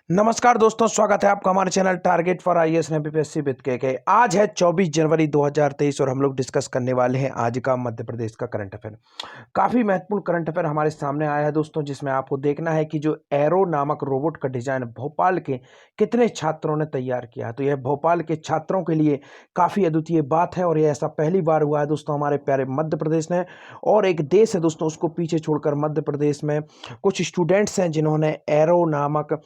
नमस्कार दोस्तों, स्वागत है आपका हमारे channel target for IAS and MPSC with के। आज है 24 जनवरी 2023 और हम लोग डिस्कस करने वाले हैं आज का मध्य प्रदेश का करंट अफेयर। काफ़ी महत्वपूर्ण करंट अफेयर हमारे सामने आया है दोस्तों, जिसमें आपको देखना है कि जो एरो नामक रोबोट का डिजाइन भोपाल के कितने छात्रों ने तैयार किया है। तो यह भोपाल के छात्रों के लिए काफ़ी अद्वितीय बात है और यह ऐसा पहली बार हुआ है दोस्तों हमारे प्यारे मध्य प्रदेश ने। और एक देश है दोस्तों, उसको पीछे छोड़कर मध्य प्रदेश में कुछ स्टूडेंट्स हैं जिन्होंने एरो नामक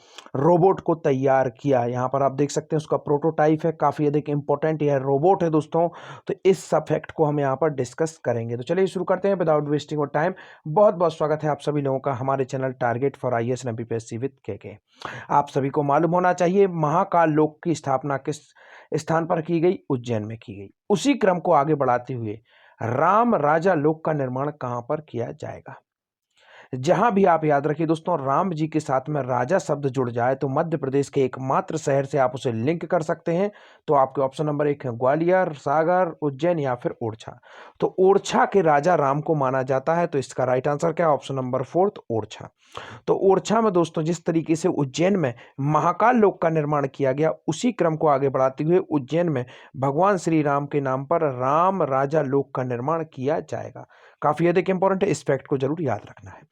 रोबोट को तैयार किया। यहाँ पर आप देख सकते हैं उसका प्रोटोटाइप है, काफ़ी अधिक इंपॉर्टेंट यह रोबोट है दोस्तों। तो इस सब फैक्ट को हम यहाँ पर डिस्कस करेंगे। तो चलिए शुरू करते हैं विदाउट वेस्टिंग ऑफ टाइम। बहुत बहुत स्वागत है आप सभी लोगों का हमारे channel target for IAS and MPSC with के। आप सभी को मालूम होना चाहिए महाकाल लोक की स्थापना किस स्थान पर की गई? उज्जैन में की गई। उसी क्रम को आगे बढ़ाते हुए राम राजा लोक का निर्माण कहाँ पर किया जाएगा? जहां भी आप याद रखिए दोस्तों, राम जी के साथ में राजा शब्द जुड़ जाए तो मध्य प्रदेश के एकमात्र शहर से आप उसे लिंक कर सकते हैं। तो आपके ऑप्शन नंबर 1 है ग्वालियर, सागर, उज्जैन या फिर ओरछा। तो ओरछा के राजा राम को माना जाता है, तो इसका राइट आंसर क्या है? Option number 4 Orchha. तो ओरछा में दोस्तों जिस तरीके से उज्जैन में महाकाल लोक का निर्माण किया गया, उसी क्रम को आगे बढ़ाते हुए उज्जैन में भगवान श्री राम के नाम पर राम राजा लोक का निर्माण किया जाएगा। काफी अधिक इंपॉर्टेंट है, इस फैक्ट को जरूर याद रखना है।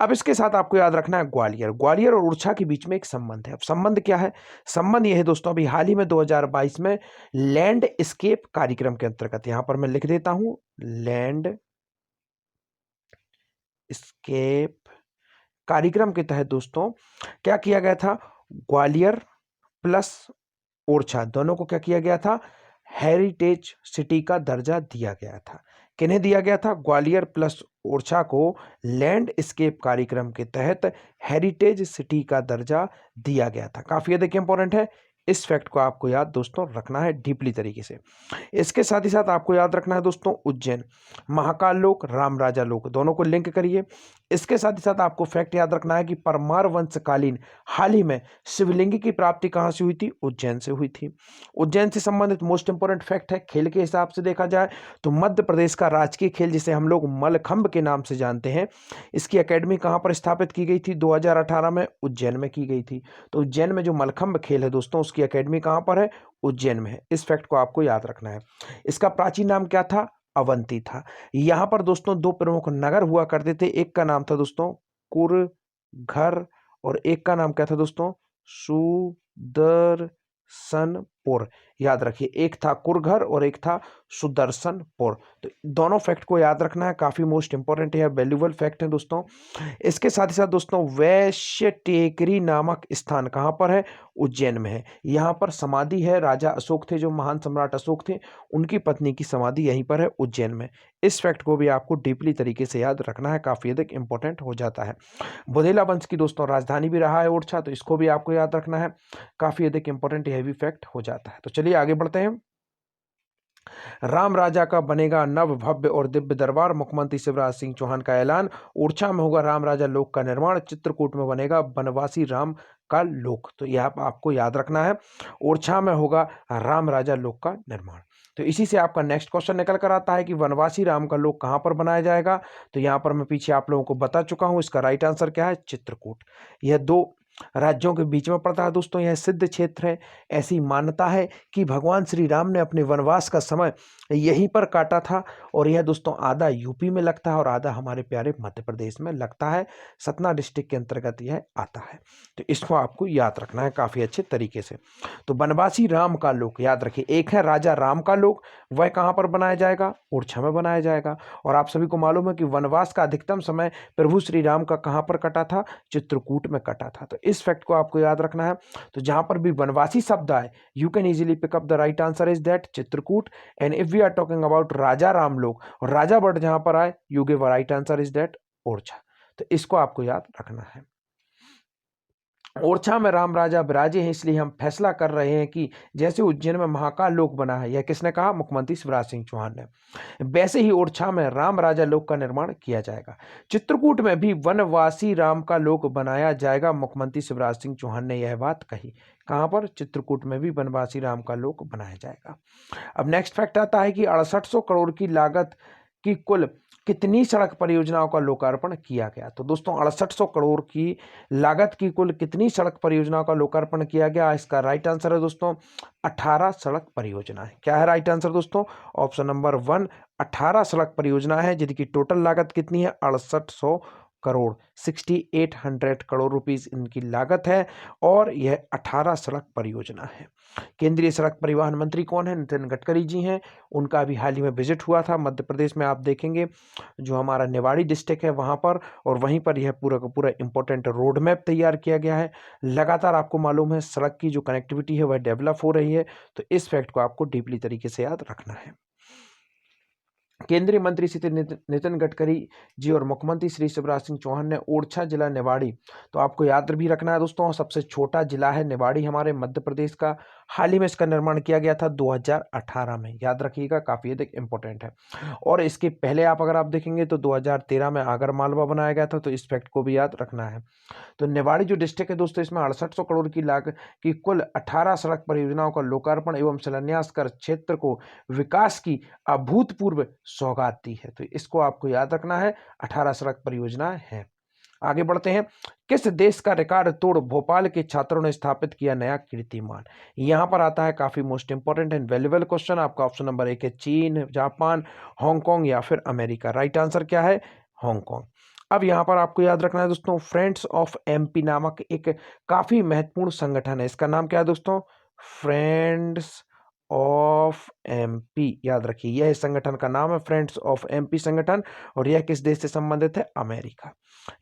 अब इसके साथ आपको याद रखना है ग्वालियर। ग्वालियर और ओरछा के बीच में एक संबंध है। अब संबंध क्या है? संबंध यह है दोस्तों, अभी हाल ही में 2022 में लैंड स्केप कार्यक्रम के अंतर्गत, यहां पर मैं लिख देता हूं, लैंड स्केप कार्यक्रम के तहत दोस्तों क्या किया गया था? ग्वालियर प्लस ओरछा दोनों को क्या किया गया था? हेरिटेज सिटी का दर्जा दिया गया था। किन्हें दिया गया था? ग्वालियर प्लस ओरछा को लैंडस्केप कार्यक्रम के तहत हेरिटेज सिटी का दर्जा दिया गया था। काफी अधिक इंपॉर्टेंट है, इस फैक्ट को आपको याद दोस्तों रखना है डीपली तरीके से। इसके साथ ही साथ आपको याद रखना है दोस्तों उज्जैन महाकाल लोक, राम राजा लोक, दोनों को लिंक करिए। इसके साथ ही साथ आपको फैक्ट याद रखना है कि परमार वंशकालीन हाल ही में शिवलिंग की प्राप्ति कहां से हुई थी? उज्जैन से हुई थी। उज्जैन से संबंधित मोस्ट इंपोर्टेंट फैक्ट है, खेल के हिसाब से देखा जाए तो मध्य प्रदेश का राजकीय खेल जिसे हम लोग मलखंभ के नाम से जानते हैं, इसकी एकेडमी कहां पर स्थापित की गई थी? 2018 में उज्जैन में की गई थी। तो उज्जैन में जो मलखंभ खेल है दोस्तों, उसकी एकेडमी कहां पर है? उज्जैन में है। इस फैक्ट को आपको याद रखना है। इसका प्राचीन नाम क्या था? अवंती था। यहां पर दोस्तों दो प्रमुख नगर हुआ करते थे, एक का नाम था दोस्तों कुरघर और एक का नाम क्या था दोस्तों? सुदर्शनपुर। याद रखिए, एक था कुरघर और एक था सुदर्शनपुर। तो दोनों फैक्ट को याद रखना है, काफी मोस्ट इंपोर्टेंट है, वैल्यूबल फैक्ट है दोस्तों। इसके साथ ही साथ दोस्तों वैश्य टेकरी नामक स्थान कहां पर है? उज्जैन में है। यहां पर समाधि है, राजा अशोक थे, जो महान सम्राट अशोक थे, उनकी पत्नी की समाधि यहीं पर है उज्जैन में। इस फैक्ट को भी आपको डीपली तरीके से याद रखना है, काफी अधिक इंपॉर्टेंट हो जाता है। बुधेला वंश की दोस्तों राजधानी भी रहा है ओरछा, तो इसको भी आपको याद रखना है, काफी अधिक इंपॉर्टेंट यह भी फैक्ट हो जाता है। तो चलिए आगे बढ़ते हैं। राम राजा का बनेगा नव भव्य और दिव्य दरबार, मुख्यमंत्री शिवराज सिंह चौहान का ऐलान। ओरछा में होगा राम राजा लोक का निर्माण, चित्रकूट में बनेगा बनवासी राम का लोक। तो यह आपको याद रखना है, ओरछा में होगा राम राजा लोक का निर्माण। तो इसी से आपका नेक्स्ट क्वेश्चन निकल कर आता है कि वनवासी राम का लोक कहां पर बनाया जाएगा? तो यहां पर मैं पीछे आप लोगों को बता चुका हूं, इसका राइट आंसर क्या है? चित्रकूट। यह दो राज्यों के बीच में पड़ता है दोस्तों, यह सिद्ध क्षेत्र है। ऐसी मान्यता है कि भगवान श्री राम ने अपने वनवास का समय यहीं पर काटा था और यह दोस्तों आधा यूपी में लगता है और आधा हमारे प्यारे मध्य प्रदेश में लगता है। सतना डिस्ट्रिक्ट के अंतर्गत यह आता है। तो इसको आपको याद रखना है काफी अच्छे तरीके से। तो बनवासी राम का लोक याद रखिए, एक है राजा राम का लोक, वह कहां पर बनाया जाएगा? ओरछा में बनाया जाएगा। और आप सभी को मालूम है कि वनवास का अधिकतम समय प्रभु श्री राम का कहां पर कटा था? चित्रकूट में कटा था। तो इस फैक्ट को आपको याद रखना है। तो जहां पर भी वनवासी शब्द आए, you can easily pick up the right answer is that Chitrakoot. And if we are talking about Raja Ram Lok और राजा वर्ड जहां पर आए, you give a right answer is that Orchha. तो इसको आपको याद रखना है। ओरछा में राम राजा विराजे हैं, इसलिए हम फैसला कर रहे हैं कि जैसे उज्जैन में महाकाल लोक बना है, यह किसने कहा? मुख्यमंत्री शिवराज सिंह चौहान ने। वैसे ही ओरछा में राम राजा लोक का निर्माण किया जाएगा। चित्रकूट में भी वनवासी राम का लोक बनाया जाएगा, मुख्यमंत्री शिवराज सिंह चौहान ने यह बात कही। कहां पर? चित्रकूट में भी वनवासी राम का लोक बनाया जाएगा। अब नेक्स्ट फैक्ट आता है कि 6800 करोड़ की लागत की कुल कितनी सड़क परियोजनाओं का लोकार्पण किया गया? तो दोस्तों 6800 करोड़ की लागत की कुल कितनी सड़क परियोजनाओं का लोकार्पण किया गया? इसका राइट आंसर है दोस्तों 18 सड़क परियोजनाएं। क्या है राइट आंसर दोस्तों? ऑप्शन नंबर 1 18 सड़क परियोजना है जिनकी टोटल लागत कितनी है? 6800 करोड़, 6800 करोड़ रुपीस इनकी लागत है और यह 18 सड़क परियोजना है। केंद्रीय सड़क परिवहन मंत्री कौन है? नितिन गडकरी जी हैं। उनका अभी हाल ही में विजिट हुआ था मध्य प्रदेश में, आप देखेंगे जो हमारा निवाड़ी डिस्ट्रिक्ट है वहां पर, और वहीं पर यह पूरा का पूरा इंपॉर्टेंट रोड मैप तैयार किया गया है। लगातार आपको मालूम है सड़क की जो कनेक्टिविटी है वह डेवलप हो रही है, तो इस फैक्ट को आपको डीपली तरीके से याद रखना है। केंद्रीय मंत्री श्री नितिन गडकरी जी और मुख्यमंत्री श्री शिवराज सिंह चौहान ने ओरछा जिला निवाड़ी, तो आपको याद भी रखना है दोस्तों, सबसे छोटा जिला है निवाड़ी हमारे मध्य प्रदेश का। हाल ही में इसका निर्माण किया गया था 2018 में, याद रखिएगा, काफी अधिक इंपॉर्टेंट है। और इसके पहले अगर आप देखेंगे तो 2013 में आगर मालवा बनाया गया था, तो इस फैक्ट को भी याद रखना है। तो निवाड़ी जो डिस्ट्रिक्ट है दोस्तों, इसमें 6800 करोड़ की लागत की कुल 18 सड़क परियोजनाओं का लोकार्पण एवं शिलान्यास कर क्षेत्र को विकास की अभूतपूर्व सौगात दी है। तो इसको आपको याद रखना है, 18 सड़क परियोजना है। आगे बढ़ते हैं। किस देश का रिकॉर्ड तोड़ भोपाल के छात्रों ने स्थापित किया नया कीर्तिमान? यहां पर आता है काफी most important and valuable question. आपका ऑप्शन नंबर 1 है चीन, जापान, हांगकांग या फिर अमेरिका। राइट आंसर क्या है? हांगकांग। अब यहां पर आपको याद रखना है दोस्तों, फ्रेंड्स ऑफ एमपी नामक एक काफी महत्वपूर्ण संगठन है। इसका नाम क्या है दोस्तों? Friends of MP. याद रखिए, यह संगठन का नाम है फ्रेंड्स ऑफ एमपी संगठन, और यह किस देश से संबंधित है? अमेरिका।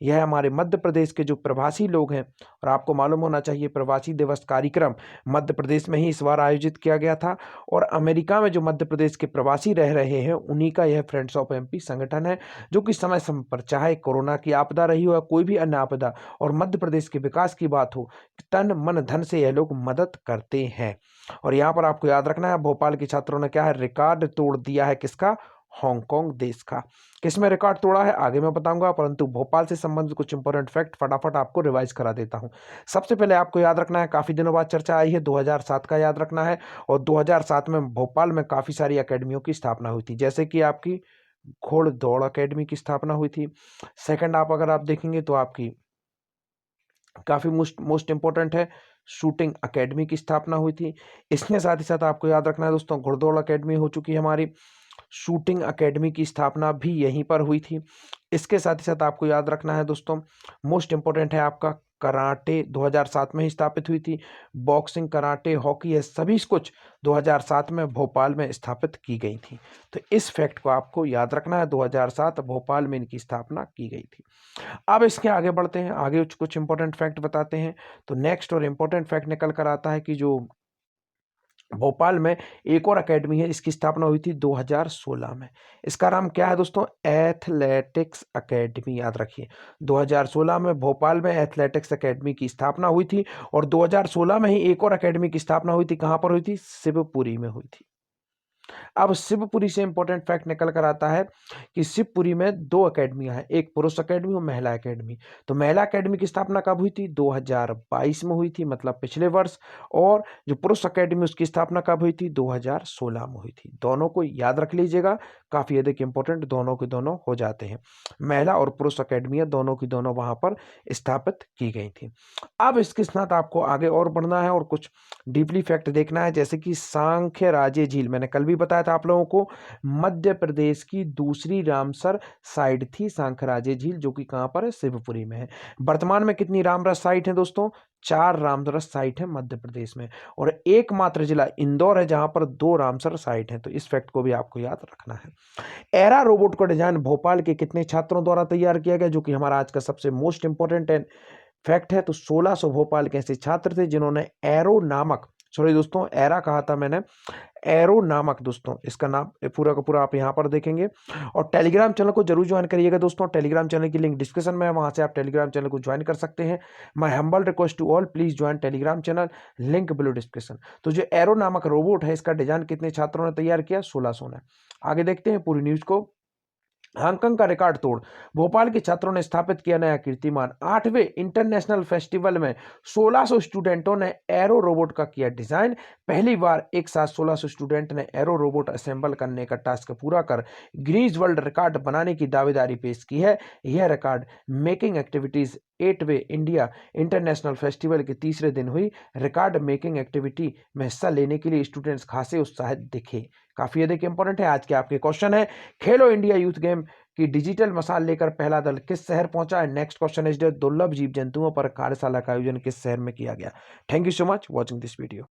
यह हमारे मध्य प्रदेश के जो प्रवासी लोग हैं, और आपको मालूम होना चाहिए प्रवासी दिवस कार्यक्रम मध्य प्रदेश में ही इस बार आयोजित किया गया था, और अमेरिका में जो मध्य प्रदेश के प्रवासी रह रहे हैं उन्हीं का यह फ्रेंड्स ऑफ एमपी संगठन है, जो कि समय समय पर चाहे कोरोना की आपदा रही हो या कोई भी अन्य आपदा और मध्य प्रदेश के विकास की बात हो, तन मन धन से यह लोग मदद करते हैं। और यहाँ पर आपको याद रखना है, भोपाल के छात्रों ने क्या है? रिकॉर्ड तोड़ दिया है। किसका? हांगकांग देश का। किसमें रिकॉर्ड तोड़ा है आगे मैं बताऊंगा, परंतु भोपाल से संबंधित कुछ इंपॉर्टेंट फैक्ट फटाफट आपको रिवाइज करा देता हूं। सबसे पहले आपको याद रखना है, काफी दिनों बाद चर्चा आई है, 2007 का याद रखना है, और 2007 में भोपाल में काफी सारी अकेडमियों की स्थापना हुई थी, जैसे कि आपकी घोड़ दौड़ अकेडमी की स्थापना हुई थी। सेकंड अगर आप देखेंगे तो आपकी काफी मोस्ट इंपॉर्टेंट है, शूटिंग एकेडमी की स्थापना हुई थी। इसके साथ ही साथ आपको याद रखना है दोस्तों, घुड़दौड़ एकेडमी हो चुकी है हमारी, शूटिंग एकेडमी की स्थापना भी यहीं पर हुई थी। इसके साथ ही साथ आपको याद रखना है दोस्तों, मोस्ट इंपॉर्टेंट है आपका कराटे 2007 में ही स्थापित हुई थी। बॉक्सिंग, कराटे, हॉकी, ये सभी कुछ 2007 में भोपाल में स्थापित की गई थी। तो इस फैक्ट को आपको याद रखना है, 2007 भोपाल में इनकी स्थापना की गई थी। अब इसके आगे बढ़ते हैं, आगे कुछ इंपॉर्टेंट फैक्ट बताते हैं। तो नेक्स्ट और इंपॉर्टेंट फैक्ट निकल कर आता है कि जो भोपाल में एक और एकेडमी है, इसकी स्थापना हुई थी 2016 में। इसका नाम क्या है दोस्तों? Athletics academy. याद रखिए, 2016 में भोपाल में एथलेटिक्स एकेडमी की स्थापना हुई थी, और 2016 में ही एक और एकेडमी की स्थापना हुई थी। कहां पर हुई थी? शिवपुरी में हुई थी। अब शिवपुरी से इंपॉर्टेंट फैक्ट निकल कर आता है कि शिवपुरी में दो अकेडमियां हैं, एक पुरुष अकेडमी और महिला अकेडमी। तो महिला अकेडमी की स्थापना कब हुई थी? 2022 में हुई थी, मतलब पिछले वर्ष। और जो पुरुष अकेडमी उसकी स्थापना कब हुई थी? 2016 में हुई थी। दोनों को याद रख लीजिएगा, काफी अधिक इंपॉर्टेंट दोनों के दोनों हो जाते हैं। महिला और पुरुष अकेडमियां दोनों की दोनों वहां पर स्थापित की गई थी। अब इसके साथ आपको आगे और बढ़ना है और कुछ डीपली फैक्ट देखना है, जैसे कि सांख्य राजे झील, मैंने कल भी बताया था आप लोगों को, मध्य प्रदेश की दूसरी रामसर साइट थी सांख्यराजे झील, जो कि कहां पर है? शिवपुरी में है। वर्तमान में कितनी रामरस साइट है दोस्तों? 4 रामरस साइट है मध्य प्रदेश में, और एकमात्र जिला इंदौर है जहां पर 2 रामसर साइट है। तो इस फैक्ट को भी आपको याद रखना है। एरा रोबोट का डिजाइन भोपाल के कितने छात्रों द्वारा तैयार किया गया, जो कि हमारा आज का सबसे मोस्ट इंपॉर्टेंट फैक्ट है? तो 1600 भोपाल के ऐसे छात्र थे जिन्होंने एरो नामक, सॉरी दोस्तों एरा कहा था मैंने, एरो नामक दोस्तों इसका नाम पूरा का पूरा आप यहां पर देखेंगे। और टेलीग्राम चैनल को जरूर ज्वाइन करिएगा दोस्तों, टेलीग्राम चैनल की लिंक डिस्क्रिप्शन में है, वहां से आप टेलीग्राम चैनल को ज्वाइन कर सकते हैं। My humble request to all, please join Telegram channel, link below description. तो जो एरो नामक रोबोट है, इसका डिजाइन कितने छात्रों ने तैयार किया? 1600 ने। आगे देखते हैं पूरी न्यूज को। हांगकांग का रिकॉर्ड तोड़, भोपाल के छात्रों ने स्थापित किया नया कीर्तिमान। 8वें इंटरनेशनल फेस्टिवल में 1600 स्टूडेंटों ने एरो रोबोट का किया डिजाइन। पहली बार एक साथ 1600 स्टूडेंट ने एरो रोबोट असेंबल करने का टास्क पूरा कर गिनीज वर्ल्ड रिकॉर्ड बनाने की दावेदारी पेश की है। यह रिकॉर्ड मेकिंग एक्टिविटीज 8वें इंडिया इंटरनेशनल फेस्टिवल के तीसरे दिन हुई। रिकॉर्ड मेकिंग एक्टिविटी में हिस्सा लेने के लिए स्टूडेंट्स खासे उत्साहित दिखे। काफी अधिक इंपॉर्टेंट है। आज के आपके क्वेश्चन है, खेलो इंडिया यूथ गेम की डिजिटल मसाल लेकर पहला दल किस शहर पहुंचा है। नेक्स्ट क्वेश्चन इज दुर्लभ जीव जंतुओं पर कार्यशाला का आयोजन किस शहर में किया गया। Thank you so much watching this video.